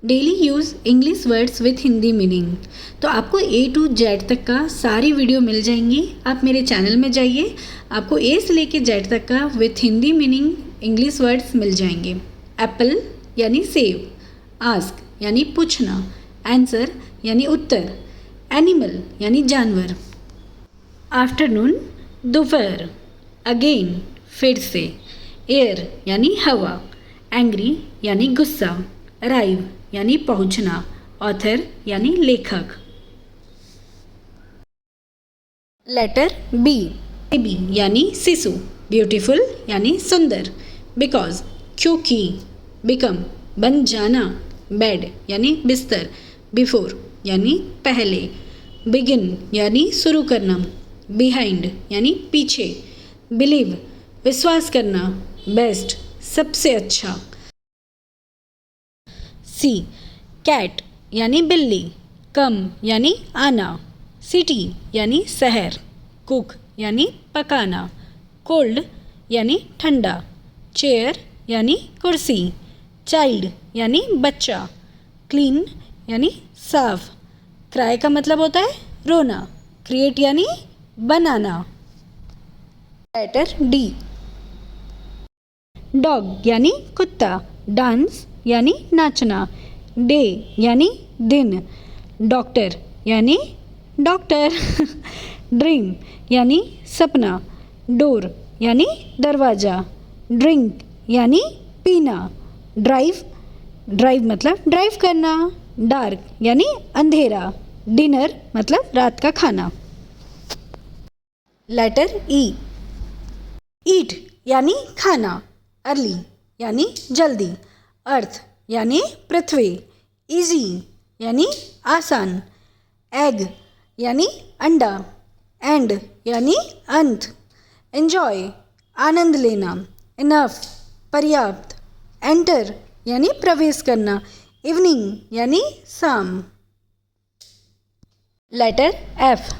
Daily use English words with Hindi meaning. तो आपको A to Z तक का सारी वीडियो मिल जाएंगी। आप मेरे चैनल में जाइए, आपको A से लेके Z तक का with Hindi meaning English words मिल जाएंगे। एप्पल यानी सेब, आस्क यानी पूछना, आंसर यानी उत्तर, एनिमल यानी जानवर, आफ्टरनून दोपहर, अगेन फिर से, एयर यानी हवा, एंग्री यानी गुस्सा, अराइव यानी पहुंचना, ऑथर यानी लेखक। लेटर बी, बेबी यानी शिशु, ब्यूटीफुल यानी सुंदर, बिकॉज क्योंकि, बिकम बन जाना, बेड यानी बिस्तर, बिफोर यानी पहले, बिगिन यानी शुरू करना, बिहाइंड यानी पीछे, बिलीव विश्वास करना, बेस्ट सबसे अच्छा। सी, कैट यानी बिल्ली, कम यानी आना, सिटी यानी शहर, कुक यानी पकाना, कोल्ड यानी ठंडा, चेयर यानी कुर्सी, चाइल्ड यानी बच्चा, क्लीन यानी साफ, क्राई का मतलब होता है रोना, क्रिएट यानी बनाना। लेटर डी, डॉग यानी कुत्ता, डांस यानी नाचना, डे यानी दिन, डॉक्टर यानी डॉक्टर, ड्रीम यानी सपना, डोर यानी दरवाज़ा, ड्रिंक यानी पीना, ड्राइव मतलब ड्राइव करना, डार्क यानी अंधेरा, डिनर मतलब रात का खाना। लेटर ई, ईट यानी खाना, अर्ली यानी जल्दी, अर्थ यानी पृथ्वी, इजी यानी आसान, एग यानी अंडा, एंड यानी अंत, एंजॉय आनंद लेना, इनफ पर्याप्त, एंटर यानी प्रवेश करना, इवनिंग यानी शाम। लेटर एफ,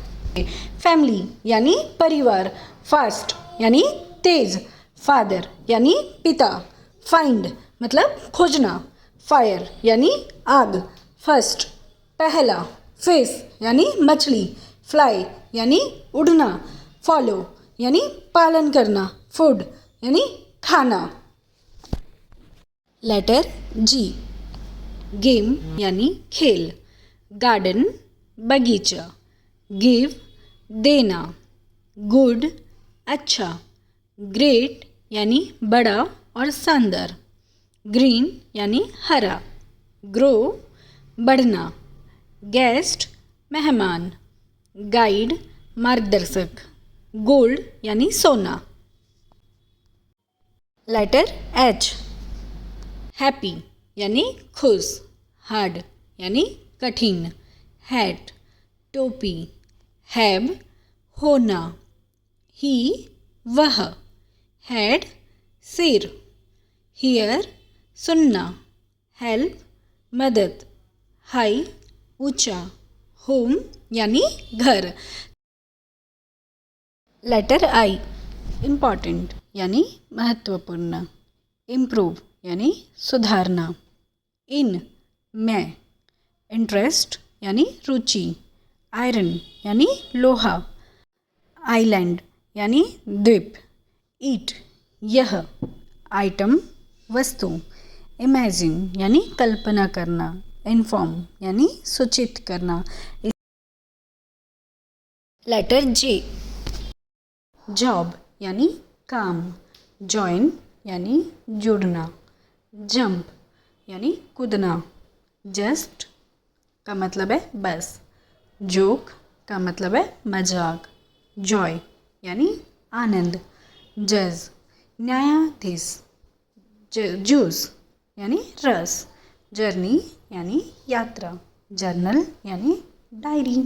फैमिली यानी परिवार, फास्ट यानी तेज, फादर यानी पिता, फाइंड मतलब खोजना, फायर यानी आग, फर्स्ट पहला, फिश यानी मछली, फ्लाई यानी उड़ना, फॉलो यानी पालन करना, फूड यानी खाना। लेटर जी, गेम यानी खेल, गार्डन बगीचा, गिव देना, गुड अच्छा, ग्रेट यानी बड़ा और शानदार, ग्रीन यानी हरा, ग्रो बढ़ना, गेस्ट मेहमान, गाइड मार्गदर्शक, गोल्ड यानी सोना। लेटर एच, हैप्पी यानी खुश, हार्ड यानी कठिन, हैट टोपी, हैव होना, ही वह, हेड सिर, हियर सुनना, हेल्प मदद, हाई ऊंचा, होम यानी घर। लेटर आई, इम्पॉर्टेंट यानी महत्वपूर्ण, इम्प्रूव यानी सुधारना, इन में, इंटरेस्ट यानी रुचि, आयरन यानी लोहा, आइलैंड यानी द्वीप, ईट यह, आइटम वस्तु, इमेजिन यानी कल्पना करना, इन्फॉर्म यानी सूचित करना। लेटर जे, जॉब यानी काम, जॉइन यानी जुड़ना, जंप यानी कूदना, जस्ट का मतलब है बस, जोक का मतलब है मजाक, जॉय यानी आनंद, जज न्यायाधीश, जूस यानी रस, जर्नी यानी यात्रा, जर्नल यानी diary.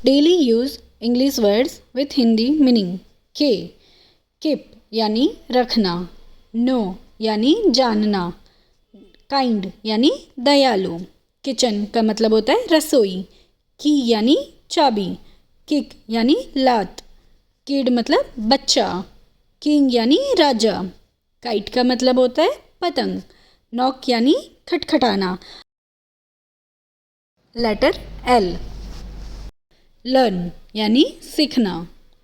Daily use English words with Hindi meaning. के, किप यानी रखना, नो यानी जानना, काइंड यानी दयालु, किचन का मतलब होता है रसोई, की यानी चाबी, किक यानी लात, किड मतलब बच्चा, किंग यानी राजा, काइट का मतलब होता है पतंग, नॉक यानी खटखटाना। Letter L. लर्न यानी सीखना।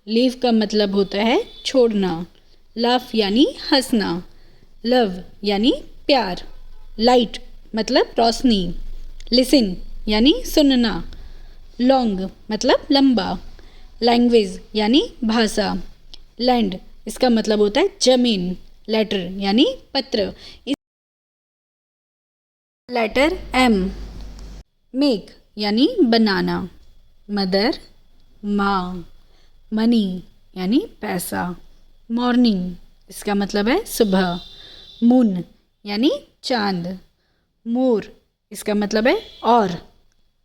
लीव का मतलब होता है छोड़ना। लाफ यानी हंसना। लव यानी प्यार। लाइट मतलब रोशनी। लिसन यानी सुनना। लॉन्ग मतलब लंबा। लैंग्वेज यानी भाषा। लैंड इसका मतलब होता है जमीन। लेटर यानी पत्र। Letter M. मेक यानी बनाना। मदर माँ। मनी यानी पैसा। मॉर्निंग इसका मतलब है सुबह। मून यानी चांद। मोर इसका मतलब है और।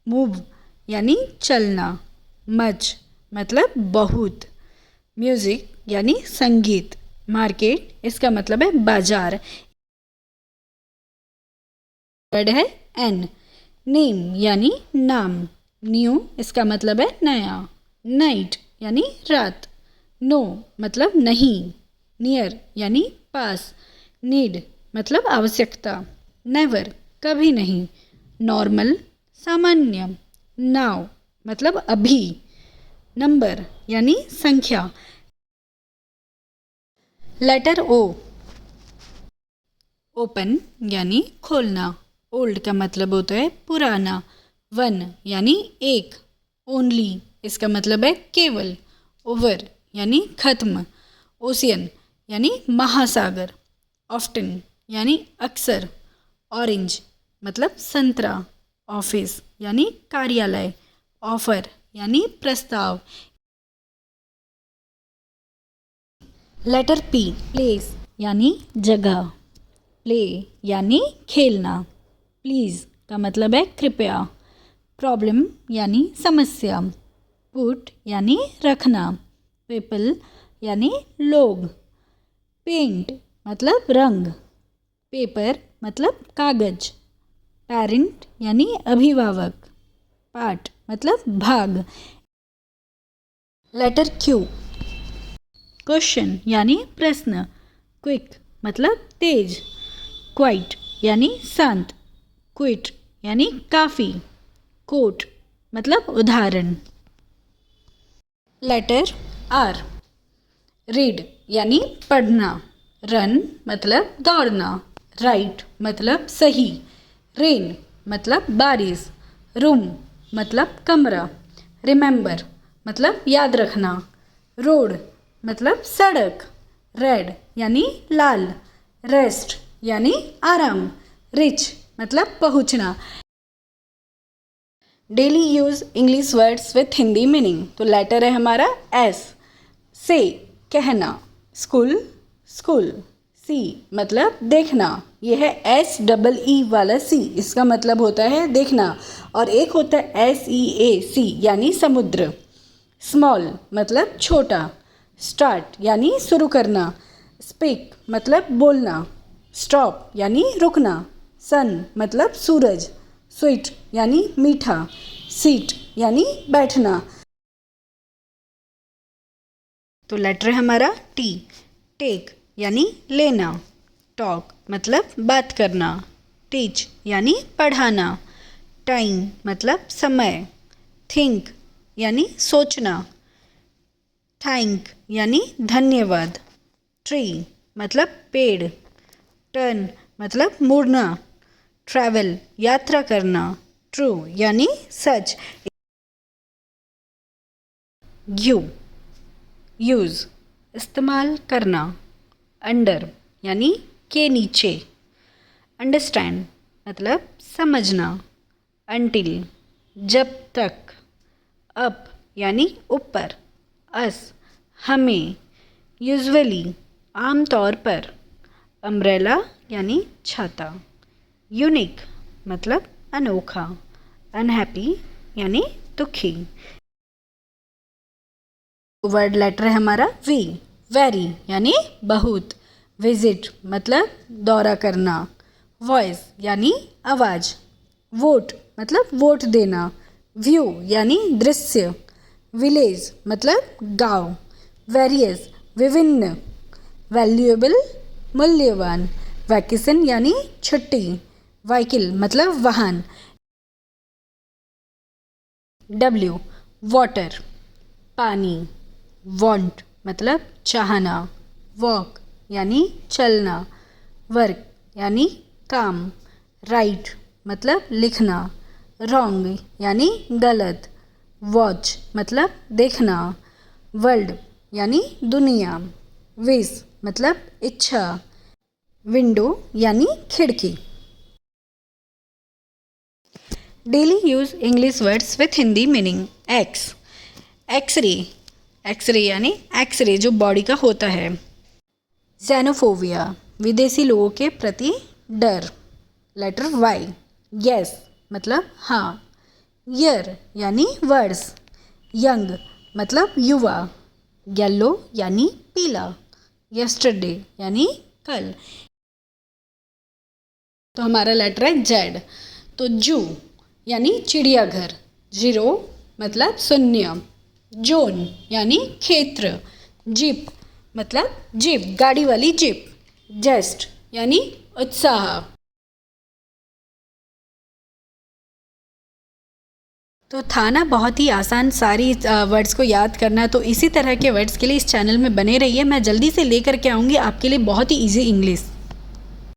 मूव यानी चलना। मच मतलब बहुत। म्यूज़िक यानी संगीत। मार्केट इसका मतलब है बाजार। वर्ड है एन। नेम यानी नाम। न्यू इसका मतलब है नया। नाइट यानी रात। नो मतलब नहीं। नियर यानी पास। नीड मतलब आवश्यकता। नेवर कभी नहीं। नॉर्मल सामान्य। नाउ मतलब अभी। नंबर यानी संख्या। लेटर ओ। ओपन यानी खोलना। ओल्ड का मतलब होता है पुराना। वन यानी एक। ओनली इसका मतलब है केवल। ओवर यानी खत्म। ओशियन यानी महासागर। ऑफ्टन यानी अक्सर। ऑरेंज मतलब संतरा। ऑफिस यानी कार्यालय। ऑफर यानी प्रस्ताव। Letter P. प्लेस यानी जगह। प्ले यानी खेलना। प्लीज़ का मतलब है कृपया। प्रॉब्लम यानी समस्या। पुट यानी रखना। पीपल यानी लोग। पेंट मतलब रंग। पेपर मतलब कागज। पेरेंट यानी अभिभावक। पार्ट मतलब भाग। Letter Q. क्वेश्चन यानी प्रश्न। क्विक मतलब तेज। क्वाइट यानी शांत। क्विट यानी काफ़ी। कोट मतलब उदाहरण। Letter are. रीड यानी पढ़ना। रन मतलब दौड़ना। राइट मतलब सही। रेन मतलब बारिश। रूम मतलब कमरा। रिमेंबर मतलब याद रखना। रोड मतलब सड़क। रेड यानी लाल। रेस्ट यानी आराम। रिच मतलब पहुंचना। Daily use English words with Hindi meaning. तो लेटर है हमारा एस। से कहना। School school. सी मतलब देखना। यह है SEE वाला सी। इसका मतलब होता है देखना। और एक होता है SEAC यानी समुद्र। स्मॉल मतलब छोटा। स्टार्ट यानी शुरू करना। स्पीक मतलब बोलना। स्टॉप यानी रुकना। सन मतलब सूरज। स्वीट यानी मीठा। सीट यानी बैठना। तो लेटर है हमारा टी। टेक यानी लेना। टॉक मतलब बात करना। टीच यानी पढ़ाना। टाइम मतलब समय। थिंक यानी सोचना। थैंक यानी धन्यवाद। ट्री मतलब पेड़। टर्न मतलब मुड़ना। ट्रैवल यात्रा करना। ट्रू यानी सच। यू यूज़ इस्तेमाल करना। अंडर यानी के नीचे। अंडरस्टैंड मतलब समझना। अनटिल जब तक। अप यानी ऊपर। अस हमें। यूजुअली आमतौर पर। अम्ब्रेला यानी छाता। यूनिक मतलब अनोखा। अनहैप्पी यानी दुखी। वर्ड लेटर है हमारा वी। वेरी यानी बहुत। विजिट मतलब दौरा करना। वॉइस यानी आवाज़। वोट मतलब वोट देना। व्यू यानी दृश्य। विलेज मतलब गांव। वेरियस विभिन्न। वैल्यूएबल मूल्यवान। वैकेशन यानी छुट्टी, व्हीकल मतलब वाहन, W वाटर पानी, वांट मतलब चाहना, वॉक यानी चलना, वर्क यानी काम, राइट मतलब लिखना, रॉन्ग यानी गलत, वॉच मतलब देखना, वर्ल्ड यानी दुनिया, विश मतलब इच्छा, विंडो यानी खिड़की। Daily use English words with Hindi meaning. X, x-ray, x-ray यानी एक्सरे जो बॉडी का होता है। xenophobia विदेशी लोगों के प्रति डर, लेटर वाई। यस मतलब हाँ, ईयर यानी वर्ष, यंग मतलब युवा, येलो यानी पीला, यस्टरडे यानी कल। तो हमारा लेटर है जेड। तो जू यानी चिड़ियाघर, जीरो मतलब शून्य, जोन यानी क्षेत्र, जीप मतलब जीप गाड़ी वाली जीप, जेस्ट यानी उत्साह। तो था ना बहुत ही आसान सारी वर्ड्स को याद करना। तो इसी तरह के वर्ड्स के लिए इस चैनल में बने रहिए, मैं जल्दी से लेकर के आऊँगी आपके लिए बहुत ही ईजी इंग्लिश।